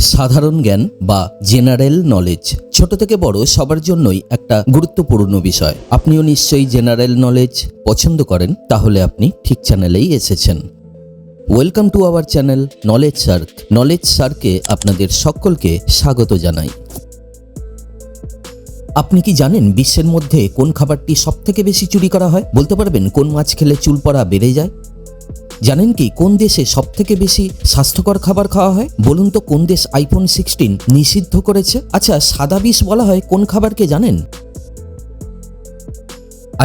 সাধারণ জ্ঞান বা জেনারেল নলেজ ছোট থেকে বড় সবার জন্যই একটা গুরুত্বপূর্ণ বিষয়। আপনিও নিশ্চয়ই জেনারেল নলেজ পছন্দ করেন, তাহলে আপনি ঠিক চ্যানেলেই এসেছেন। Welcome to our channel Knowledge Circle. Knowledge সার্কে আপনাদের সকলকে স্বাগত জানাই। আপনি কি জানেন বিশ্বের মধ্যে কোন খাবারটি সবথেকে বেশি চুরি করা হয়? বলতে পারবেন কোন মাছ খেলে চুল পড়া বেড়ে যায়? জানেন কি কোন দেশে সবথেকে বেশি স্বাস্থ্যকর খাবার খাওয়া হয়? বলুন তো কোন দেশ আইফোন 16 নিষিদ্ধ করেছে? আচ্ছা, সাদা বিষ বলা হয় কোন খাবারকে জানেন?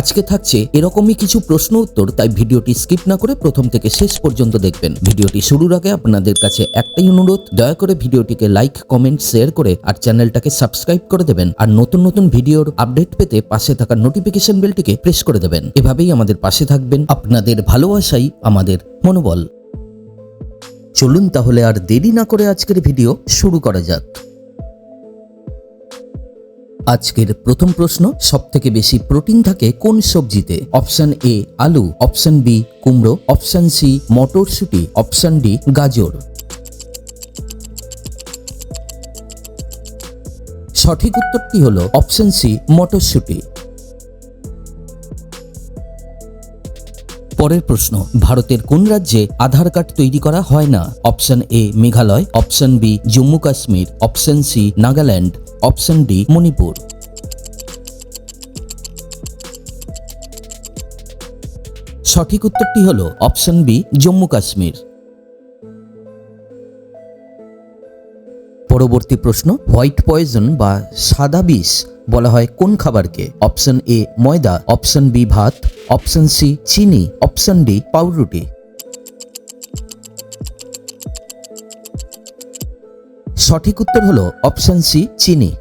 আজকে থাকছে এরকমই কিছু প্রশ্ন উত্তর, তাই ভিডিওটি স্কিপ না করে প্রথম থেকে শেষ পর্যন্ত দেখবেন। ভিডিওটি শুরুর আগে আপনাদের কাছে একটাই অনুরোধ, দয়া করে ভিডিওটিকে লাইক, কমেন্ট, শেয়ার করে আর চ্যানেলটাকে সাবস্ক্রাইব করে দেবেন। আর নতুন নতুন ভিডিওর আপডেট পেতে পাশে থাকা নোটিফিকেশন বেলটিকে প্রেস করে দেবেন। এভাবেই আমাদের পাশে থাকবেন। আপনাদের ভালোবাসাই আমাদের মনোবল। চলুন তাহলে আর দেরি না করে আজকের ভিডিও শুরু করা যাক। আজকের প্রথম প্রশ্ন, সবথেকে বেশি প্রোটিন থাকে কোন সবজিতে? অপশন এ আলু, অপশন বি কুমড়ো, অপশন সি মটরশুঁটি, অপশন ডি গাজর। সঠিক উত্তরটি হলো অপশন সি মটরশুঁটি। পরের প্রশ্ন, ভারতের কোন রাজ্যে আধার কার্ড তৈরি করা হয় না? Option A Meghalaya, option B Jammu Kashmir, option C Nagaland, option D Manipur. সঠিক উত্তরটি হলো অপশন বি জম্মু কাশ্মীর। পরবর্তী প্রশ্ন, হোয়াইট পয়জন বা সাদা বিষ বলা হয় কোন খাবারকে? অপশন এ ময়দা, অপশন বি ভাত, অপশন সি চিনি, অপশন ডি পাউরুটি। সঠিক উত্তর হলো অপশন সি চিনি।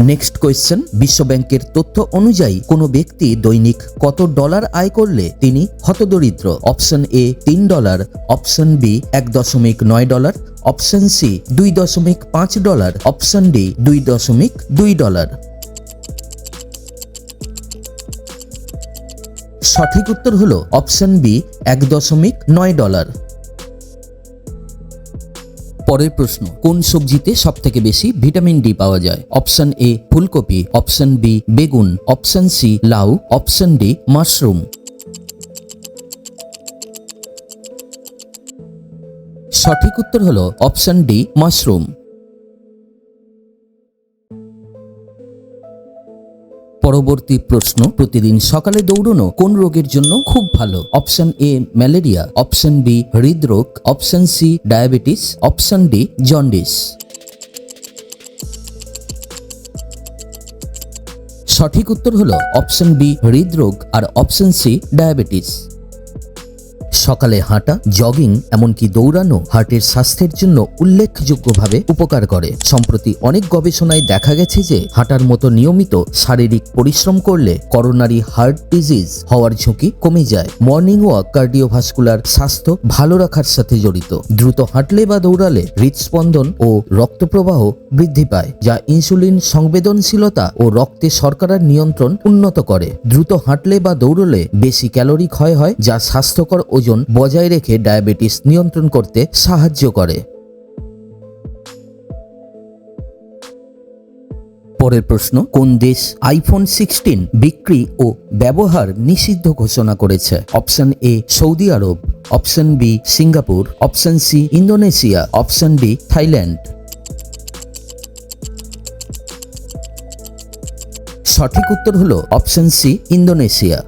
নেক্সট কোয়েশ্চেন, বিশ্বব্যাংকের তথ্য অনুযায়ী কোনো ব্যক্তি দৈনিক কত ডলার আয় করলে তিনি হতদরিদ্র? Option A $3, option B $1.9, option C $2.5, option D $2.2। সঠিক উত্তর হলো অপশন বি $1.9। পরের প্রশ্ন, কোন সবজিতে সবথেকে বেশি ভিটামিন ডি পাওয়া যায়? অপশন এ ফুলকপি, অপশন বি বেগুন, অপশন সি লাউ, অপশন ডি মাশরুম। সঠিক উত্তর হলো অপশন ডি মাশরুম। পরবর্তী প্রশ্ন, প্রতিদিন সকালে দৌড়ানো কোন রোগের জন্য খুব ভালো? Option A malaria, option B হৃদরোগ, option C diabetes, option D jaundice. সঠিক উত্তর হলো অপশন বি হৃদরোগ আর অপশন সি ডায়াবেটিস। সকালে হাঁটা, জগিং, এমনকি দৌড়ানো হার্টের স্বাস্থ্যের জন্য উল্লেখযোগ্যভাবে উপকার করে। সম্প্রতি অনেক গবেষণায় দেখা গেছে যে হাঁটার মতো নিয়মিত শারীরিক পরিশ্রম করলে করোনারি হার্ট ডিজিজ হওয়ার ঝুঁকি কমে যায়। মর্নিং ওয়াক কার্ডিওভাস্কুলার স্বাস্থ্য ভালো রাখার সাথে জড়িত। দ্রুত হাঁটলে বা দৌড়ালে হৃদস্পন্দন ও রক্তপ্রবাহ বৃদ্ধি পায়, যা ইনসুলিন সংবেদনশীলতা ও রক্তে শর্করার নিয়ন্ত্রণ উন্নত করে। দ্রুত হাঁটলে বা দৌড়লে বেশি ক্যালোরি ক্ষয় হয়, যা স্বাস্থ্যকর ওজন বজায় রেখে ডায়াবেটিস নিয়ন্ত্রণ করতে সাহায্য করে। পরের প্রশ্ন, কোন দেশ আইফোন 16 বিক্রি ও ব্যবহার নিষিদ্ধ ঘোষণা করেছে? Option A Saudi Arab, option B Singapore, option C Indonesia, option D Thailand. সঠিক উত্তর হলো অপশন সি ইন্দোনেশিয়া।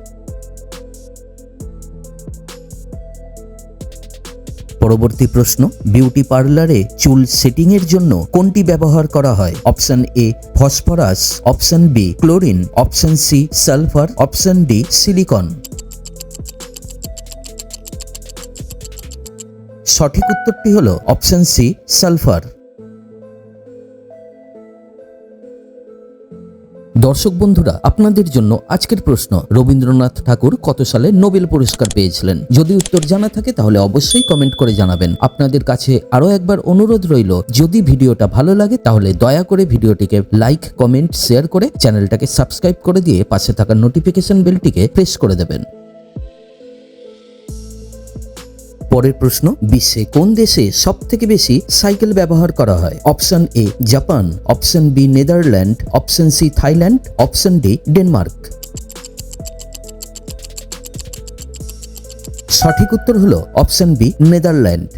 পরবর্তী প্রশ্ন, বিউটি পার্লারে চুল সেটিং এর জন্য কোনটি ব্যবহার করা হয়? Option A phosphorus, option B chlorine, option C sulphur, option D silicon. সঠিক উত্তরটি হলো অপশন সি সালফার। দর্শক বন্ধুরা, আপনাদের জন্য আজকের প্রশ্ন, রবীন্দ্রনাথ ঠাকুর কত সালে নোবেল পুরস্কার পেয়েছিলেন? যদি উত্তর জানা থাকে তাহলে অবশ্যই কমেন্ট করে জানাবেন। আপনাদের কাছে আরো একবার অনুরোধ রইল, যদি ভিডিওটা ভালো লাগে তাহলে দয়া করে ভিডিওটিকে লাইক, কমেন্ট, শেয়ার করে চ্যানেলটাকে সাবস্ক্রাইব করে দিয়ে পাশে থাকা নোটিফিকেশন বেলটিকে প্রেস করে দেবেন। পরের প্রশ্ন, বিশ্বে কোন দেশে সবথেকে বেশি সাইকেল ব্যবহার করা হয়? Option A Japan, option B Netherland, option C Thailand, option D Denmark. সঠিক উত্তর হলো অপশন বি নেদারল্যান্ড।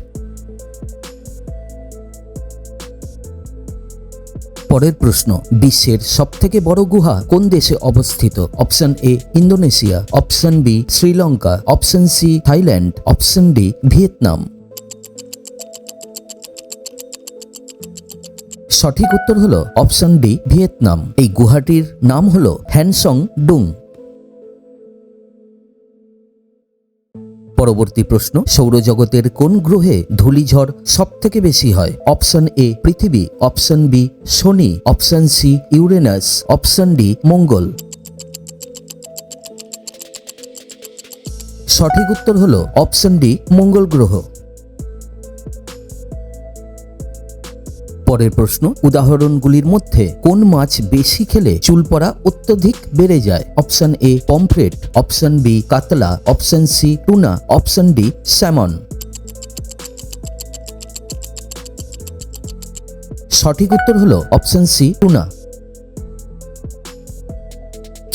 পরের প্রশ্ন, বিশ্বের সবথেকে বড় গুহা কোন দেশে অবস্থিত? Option A Indonesia, option B Sri Lanka, option C Thailand, option D Vietnam. সঠিক উত্তর হলো অপশন ডি ভিয়েতনাম। এই গুহাটির নাম হলো হ্যানসং ডুং। পরবর্তী প্রশ্ন, সৌরজগতের কোন গ্রহে ধূলিঝড় সবথেকে বেশি হয়? অপশন এ পৃথিবী, অপশন বি শনি, option C Uranus, option D মঙ্গল। সঠিক উত্তর হলো অপশন ডি মঙ্গল গ্রহ। পরের প্রশ্ন, উদাহরণগুলির মধ্যে কোন মাছ বেশি খেলে চুল পড়া অত্যধিক বেড়ে যায়? Option A pomfret, option B কাতলা, option C tuna, option D salmon. সঠিক উত্তর হলো অপশন সি টুনা।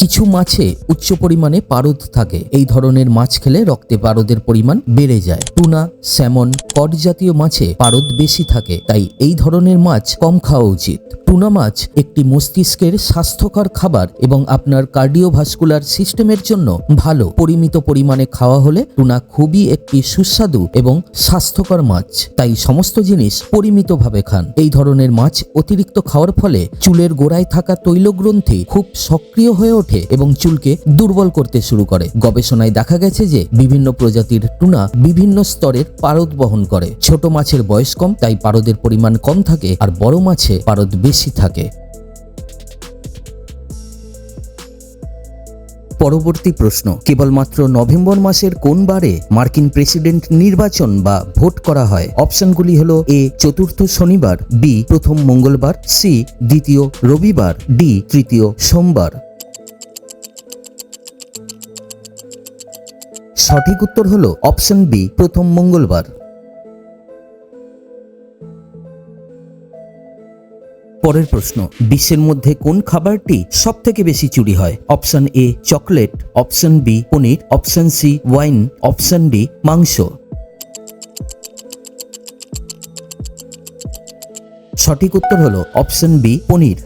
কিছু মাছে উচ্চ পরিমাণে পারদ থাকে, এই ধরনের মাছ খেলে রক্তে পারদের পরিমাণ বেড়ে যায়। টুনা, স্যামন, কড জাতীয় মাছে পারদ বেশি থাকে, তাই এই ধরনের মাছ কম খাওয়া উচিত। টুনা মাছ একটি মস্তিষ্কের স্বাস্থ্যকর খাবার এবং আপনার কার্ডিওভাস্কুলার সিস্টেমের জন্য ভালো। পরিমিত পরিমাণে খাওয়া হলে টুনা খুবই একটি সুস্বাদু এবং স্বাস্থ্যকর মাছ, তাই সমস্ত জিনিস পরিমিতভাবে খান। এই ধরনের মাছ অতিরিক্ত খাওয়ার ফলে চুলের গোড়ায় থাকা তৈলগ্রন্থি খুব সক্রিয় হয়ে ওঠে এবং চুলকে দুর্বল করতে শুরু করে। গবেষণায় দেখা গেছে যে বিভিন্ন প্রজাতির টুনা বিভিন্ন স্তরের পারদ বহন করে। ছোট মাছের বয়স কম, তাই পারদের পরিমাণ কম থাকে, আর বড় মাছে পারদ বেশি থাকে। পরবর্তী প্রশ্ন, কেবলমাত্র নভেম্বর মাসের কোন বারে মার্কিন প্রেসিডেন্ট নির্বাচন বা ভোট করা হয়? অপশনগুলি হলো এ চতুর্থ শনিবার, বি প্রথম মঙ্গলবার, সি দ্বিতীয় রবিবার, ডি তৃতীয় সোমবার। সঠিক উত্তর হলো অপশন বি প্রথম মঙ্গলবার। পরের প্রশ্ন, বিশ্বের মধ্যে কোন খাবারটি সবথেকে বেশি চুরি হয়? Option A chocolate, option B পনির, option C wine, option D মাংস। সঠিক উত্তর হলো অপশন বি পনির।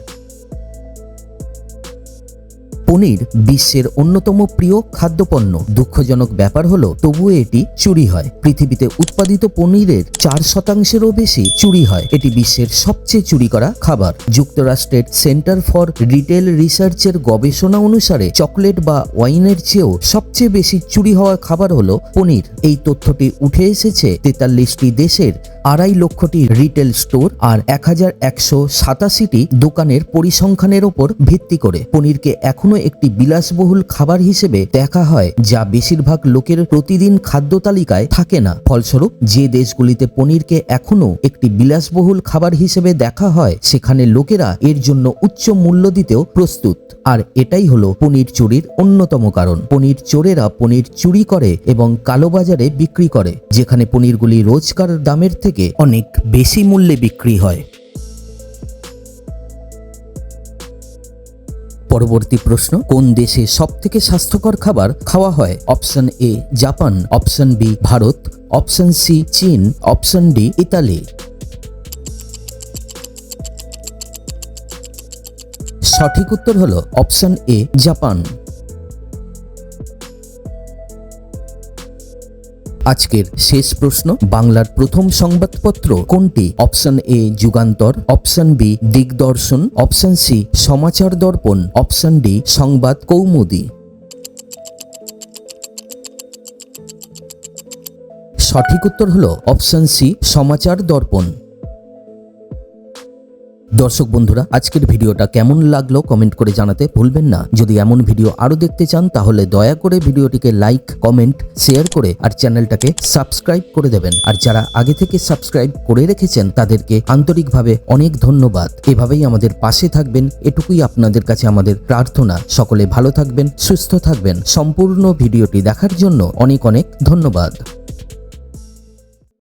পনির বিশ্বের অন্যতম প্রিয় খাদ্যপণ্য। দুঃখজনক ব্যাপার হলো তবুও এটি চুরি হয়। পৃথিবীতে উৎপাদিত পনিরের 4%-এরও বেশি চুরি হয়। এটি বিশ্বের সবচেয়ে চুরি করা খাবার। যুক্তরাষ্ট্রের সেন্টার ফর রিটেল রিসার্চের গবেষণা অনুসারে চকলেট বা ওয়াইনের চেয়েও সবচেয়ে বেশি চুরি হওয়া খাবার হলো পনির। এই তথ্যটি উঠে এসেছে 43টি দেশের 2.5 লক্ষটি রিটেল স্টোর আর 1187টি দোকানের পরিসংখ্যানের ওপর ভিত্তি করে। পনিরকে এখনো একটি বিলাসবহুল খাবার হিসেবে দেখা হয়, যা বেশিরভাগ লোকের প্রতিদিন খাদ্য তালিকায় থাকে না। ফলস্বরূপ যে দেশগুলিতে পনিরকে এখনো একটি বিলাসবহুল খাবার হিসেবে দেখা হয়, সেখানে লোকেরা এর জন্য উচ্চ মূল্য দিতেও প্রস্তুত। আর এটাই হলো পনির চুরির অন্যতম কারণ। পনির চোরেরা পনির চুরি করে এবং কালোবাজারে বিক্রি করে, যেখানে পনিরগুলি রোজকার দামের থেকে অনেক বেশি মূল্যে বিক্রি হয়। পরবর্তী প্রশ্ন, কোন দেশে সবথেকে স্বাস্থ্যকর খাবার খাওয়া হয়? Option A Japan, option B Bharat, option C চীন, অপশন ডি ইতালি। সঠিক উত্তর হলো অপশন এ জাপান। আজকের শেষ প্রশ্ন, বাংলার প্রথম সংবাদপত্র কোনটি? Option A Jugantar, option B Digdarshan, option C Samachar Darpan, option D সংবাদ কৌমুদী। সঠিক উত্তর হলো অপশন সি সমাচার দর্পণ। দর্শক বন্ধুরা, আজকের ভিডিওটা কেমন লাগলো কমেন্ট করে জানাতে ভুলবেন না। যদি এমন ভিডিও আরো দেখতে চান তাহলে দয়া করে ভিডিওটিকে লাইক, কমেন্ট, শেয়ার করে আর চ্যানেলটাকে সাবস্ক্রাইব করে দেবেন। আর যারা আগে থেকে সাবস্ক্রাইব করে রেখেছেন তাদেরকে আন্তরিকভাবে অনেক ধন্যবাদ। এভাবেই আমাদের পাশে থাকবেন, এটুকুই আপনাদের কাছে আমাদের প্রার্থনা। সকলে ভালো থাকবেন, সুস্থ থাকবেন। সম্পূর্ণ ভিডিওটি দেখার জন্য অনেক অনেক ধন্যবাদ।